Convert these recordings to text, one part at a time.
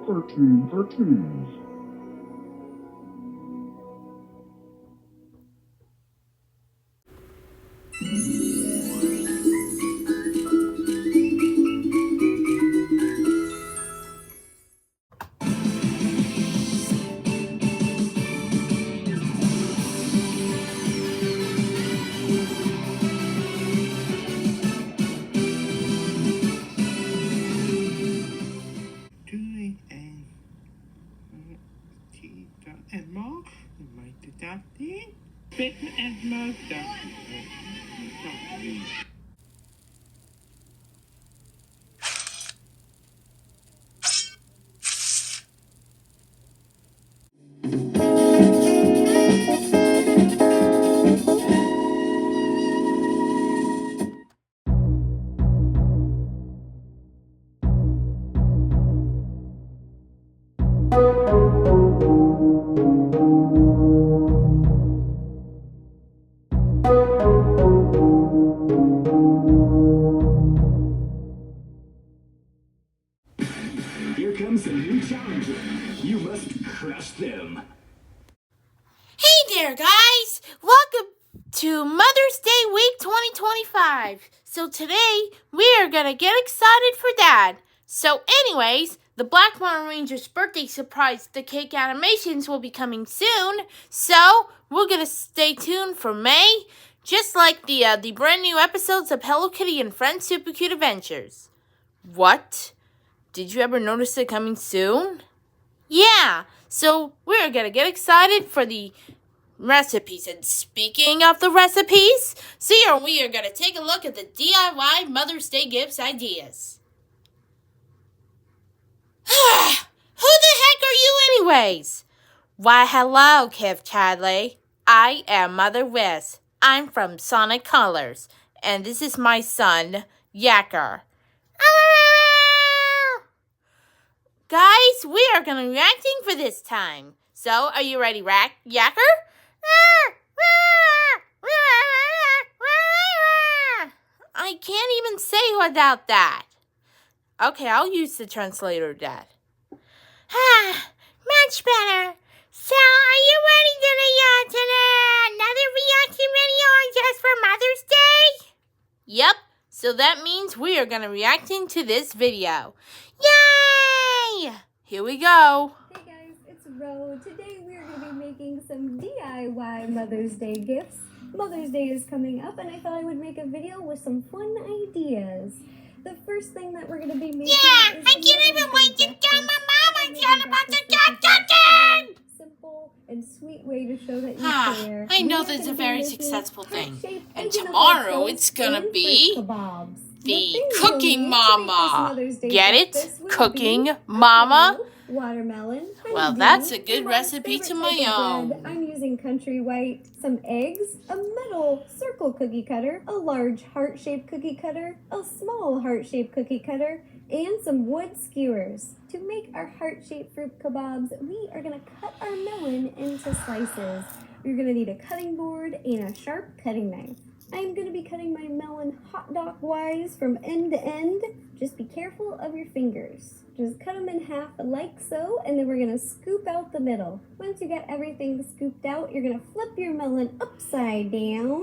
Cartoons. And more, you might adopt it. Fit and more Here comes a new challenger. You must crush them. Hey there, guys! Welcome to Mother's Day Week 2025. So today, we are going to get excited for Dad. So anyways, the Black Mountain Ranger's birthday surprise, the cake animations will be coming soon. So, we're going to stay tuned for May, just like the brand new episodes of Hello Kitty and Friends Super Cute Adventures. What? Did you ever notice it coming soon? Yeah, so we're going to get excited for the recipes. And speaking of the recipes, we are going to take a look at the DIY Mother's Day gifts ideas. Who the heck are you anyways? Why, hello, Kiff Chatterley. I am Mother Wisp. I'm from Sonic Colors, and this is my son, Yacker. Guys, we are going to be reacting for this time. So, are you ready, Yacker? I can't even say without that. Okay, I'll use the translator, Dad. Much better. So, are you ready to another reaction video just for Mother's Day? Yep, so that means we are going to react into this video. Yay! Here we go. Hey guys, it's Ro. Today we are going to be making some DIY Mother's Day gifts. Mother's Day is coming up and I thought I would make a video with some fun ideas. The first thing that we're going to be making is I can't even wait to tell my mom I'm done about the cooking! Simple and sweet way to show that you care. I know that's a very successful thing. And tomorrow it's going to be the Cooking Mama. Get it? Cooking Mama? Watermelon. Well, that's a good recipe to my own. I'm using country white, some eggs, a metal circle cookie cutter, a large heart-shaped cookie cutter, a small heart-shaped cookie cutter, and some wood skewers. To make our heart-shaped fruit kebabs, we are going to cut our melon into slices. You're going to need a cutting board and a sharp cutting knife. I'm going to be cutting my melon hot dog wise from end to end. Just be careful of your fingers. Just cut them in half like so, and then we're going to scoop out the middle. Once you get everything scooped out, you're going to flip your melon upside down,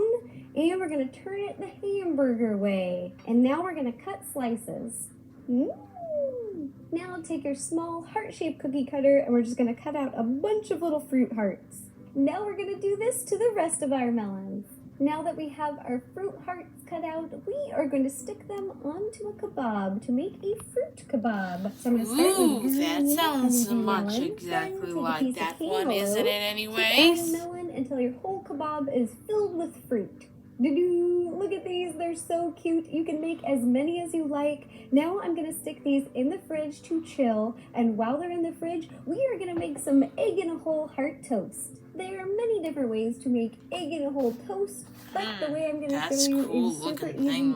and we're going to turn it the hamburger way. And now we're going to cut slices. Now take your small heart-shaped cookie cutter, and we're just going to cut out a bunch of little fruit hearts. Now we're going to do this to the rest of our melons. Now that we have our fruit hearts cut out, we are going to stick them onto a kebab to make a fruit kebab. So I'm going to start with that sounds much exactly like that one, isn't it anyways? Melon until your whole kebab is filled with fruit. Look at these, they're so cute. You can make as many as you like. Now I'm going to stick these in the fridge to chill, and while they're in the fridge, we are going to make some egg in a hole heart toast. There are many different ways to make egg in a hole toast, but the way I'm going to show you is super easy, and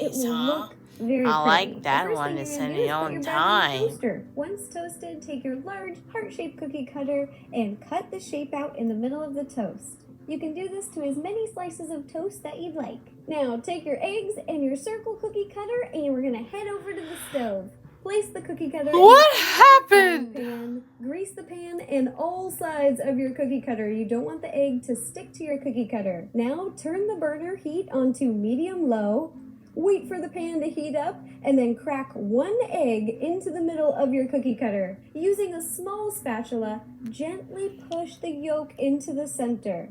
it will look very pretty. I like that one. It's in its own time. Once toasted, take your large heart-shaped cookie cutter and cut the shape out in the middle of the toast. You can do this to as many slices of toast that you'd like. Now take your eggs and your circle cookie cutter, and we're going to head over to the stove. Place the cookie cutter What in the happened? pan. Grease the pan and all sides of your cookie cutter. You don't want the egg to stick to your cookie cutter. Now turn the burner heat onto medium-low. Wait for the pan to heat up and then crack 1 egg into the middle of your cookie cutter. Using a small spatula, gently push the yolk into the center.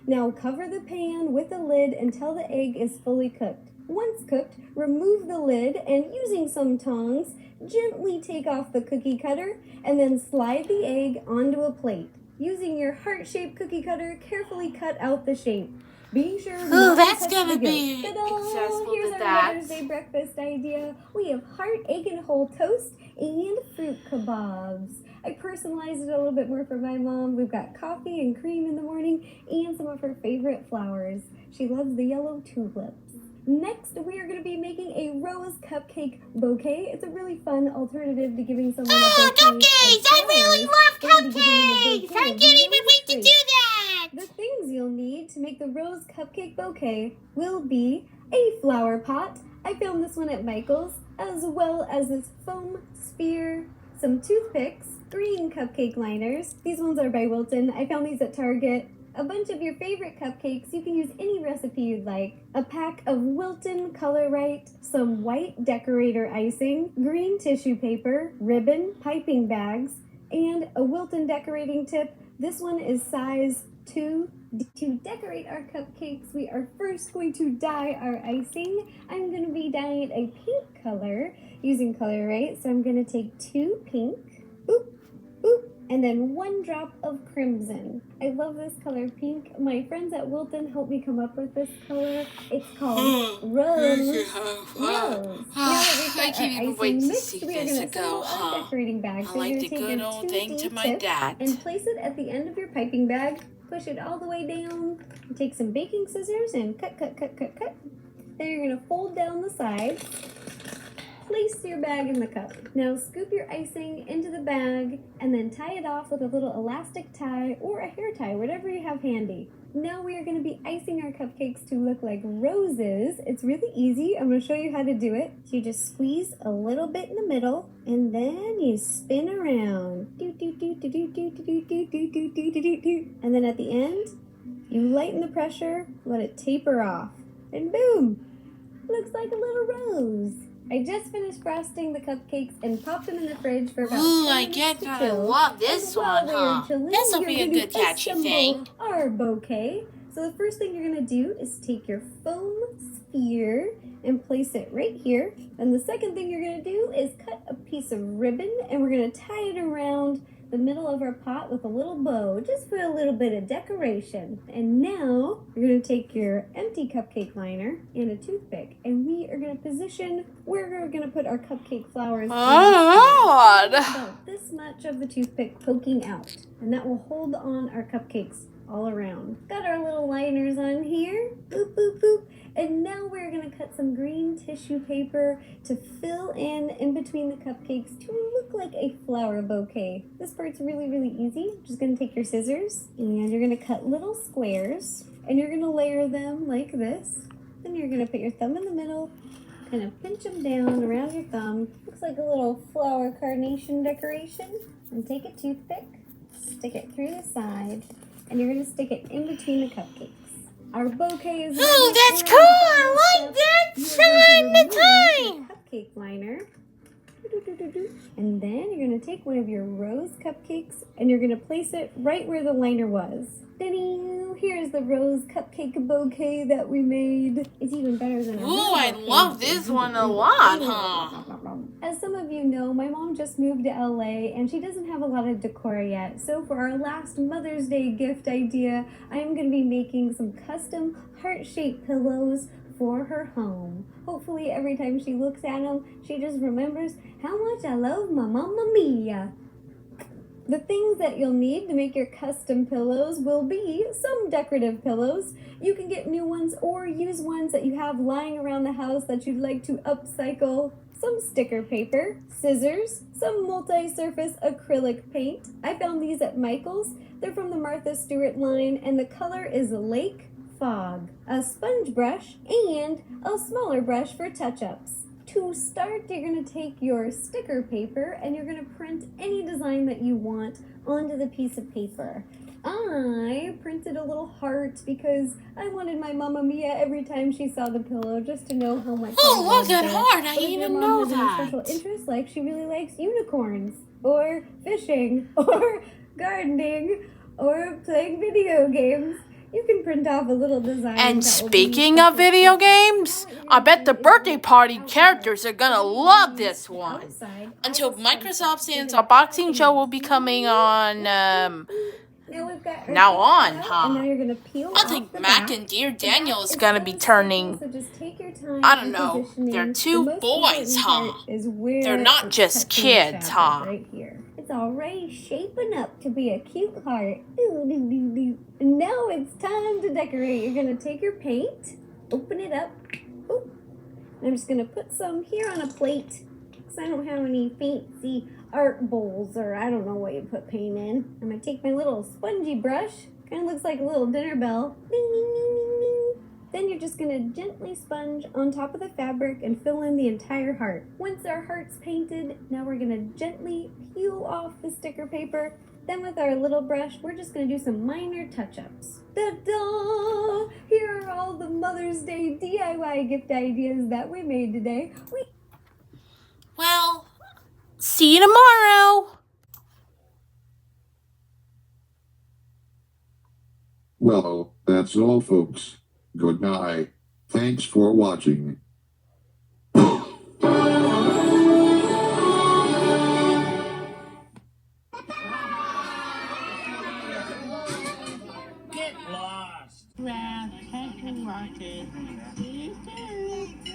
Now cover the pan with a lid until the egg is fully cooked. Once cooked, remove the lid and using some tongs, gently take off the cookie cutter and then slide the egg onto a plate. Using your heart-shaped cookie cutter, carefully cut out the shape. Being sure not that's to touch gonna the be yolk. Ta-da! successful Here's to our that. Mother's Day breakfast idea. We have heart, egg, and whole toast and fruit kebabs. I personalized it a little bit more for my mom. We've got coffee and cream in the morning and some of her favorite flowers. She loves the yellow tulips. Next, we are going to be making a rose cupcake bouquet. It's a really fun alternative to giving someone a bouquet. Cupcakes! I really love We're gonna be giving them a cupcakes! bouquet I of can't even rose wait to fruit. do that! The things you'll need to make the rose cupcake bouquet will be a flower pot. I found this one at Michael's, as well as this foam sphere, some toothpicks, green cupcake liners. These ones are by Wilton. I found these at Target. A bunch of your favorite cupcakes. You can use any recipe you'd like. A pack of Wilton Color Right, some white decorator icing, green tissue paper, ribbon, piping bags, and a Wilton decorating tip. This one is size 2. To decorate our cupcakes, we are first going to dye our icing. I'm going to be dyeing it a pink color using Color Right. So I'm going to take 2 pink, boop, boop, and then 1 drop of crimson. I love this color pink. My friends at Wilton helped me come up with this color. It's called Rose. Rose. Now that we've got I can't our even wait icing to mixed, see we are this going to go, assemble our decorating bag. I So like you're the going to good take old your thing 2D to my tip dad. and place it at the end of your piping bag. Push it all the way down. Take some baking scissors and cut, cut, cut, cut, cut. Then you're going to fold down the sides. Place your bag in the cup. Now scoop your icing into the bag and then tie it off with a little elastic tie or a hair tie, whatever you have handy. Now we are going to be icing our cupcakes to look like roses. It's really easy. I'm going to show you how to do it. So you just squeeze a little bit in the middle and then you spin around. And then at the end, you lighten the pressure, let it taper off, and boom! Looks like a little rose. I just finished frosting the cupcakes and popped them in the fridge for about 10 I minutes get to that. I chill. love this And while one, they are huh? chilling, This'll you're be a going to good catchy assemble thing. our bouquet. So the first thing you're going to do is take your foam sphere and place it right here. And the second thing you're going to do is cut a piece of ribbon and we're going to tie it around the middle of our pot with a little bow, just for a little bit of decoration. And now you're going to take your empty cupcake liner and a toothpick, and we are going to position where we're going to put our cupcake flowers. Oh, Lord. About this much of the toothpick poking out, and that will hold on our cupcakes all around. Got our little liners on here. Boop, boop, boop. And now we're going to cut some green tissue paper to fill in between the cupcakes to look like a flower bouquet. This part's really, really easy. Just going to take your scissors and you're going to cut little squares and you're going to layer them like this. Then you're going to put your thumb in the middle, kind of pinch them down around your thumb. Looks like a little flower carnation decoration. And take a toothpick, stick it through the side, and you're going to stick it in between the cupcakes. Our bouquet is ready. Oh, that's cool. I like that. Shine the time. Cupcake liner. And then you're going to take one of your rose cupcakes and you're going to place it right where the liner was. Ta-ding! Here's the rose cupcake bouquet that we made. It's even better than a real Ooh, I bouquet. love this one a lot, huh? As some of you know, my mom just moved to LA and she doesn't have a lot of decor yet. So for our last Mother's Day gift idea, I am going to be making some custom heart-shaped pillows for her home. Hopefully every time she looks at them, she just remembers how much I love my Mamma Mia. The things that you'll need to make your custom pillows will be some decorative pillows. You can get new ones or use ones that you have lying around the house that you'd like to upcycle. Some sticker paper, scissors, some multi-surface acrylic paint. I found these at Michael's. They're from the Martha Stewart line and the color is Lake Fog. A sponge brush and a smaller brush for touch-ups. To start, you're going to take your sticker paper and you're going to print any design that you want onto the piece of paper. I printed a little heart because I wanted my Mamma Mia every time she saw the pillow just to know how much Oh, I look loved at her. heart. I But if your didn't mom know has any that. special interests, like she really likes unicorns or fishing or gardening or playing video games, you can print off a little design. And that will be speaking of special video to her. games, Now what you're I bet the gonna do is birthday make party outside. characters are gonna love this one. Outside, Until I will start Microsoft that. You're Sans gonna cut unboxing the show will leaves. be coming on Now we've got our now sheet on, cut out, huh? and now you're gonna peel I off think the Mac back. and Dear The Daniel back is gonna be so turning. sticky, so just take your time I don't in know. positioning. They're The two most boys, important huh? part is where They're not it's just touching the kids, fabric, huh? right here. It's already shaping up to be a cute heart. And now it's time to decorate. You're gonna take your paint, open it up. Ooh. I'm just gonna put some here on a plate because I don't have any fancy art bowls, or I don't know what you put paint in. I'm gonna take my little spongy brush, kind of looks like a little dinner bell. Ding, ding, ding, ding, ding. Then you're just gonna gently sponge on top of the fabric and fill in the entire heart. Once our heart's painted, now we're gonna gently peel off the sticker paper. Then with our little brush, we're just gonna do some minor touch-ups. Ta-da! Here are all the Mother's Day DIY gift ideas that we made today. Well, see you tomorrow. Well, that's all, folks. Good night. Thanks for watching. Get lost. Well, thanks for watching. See you soon.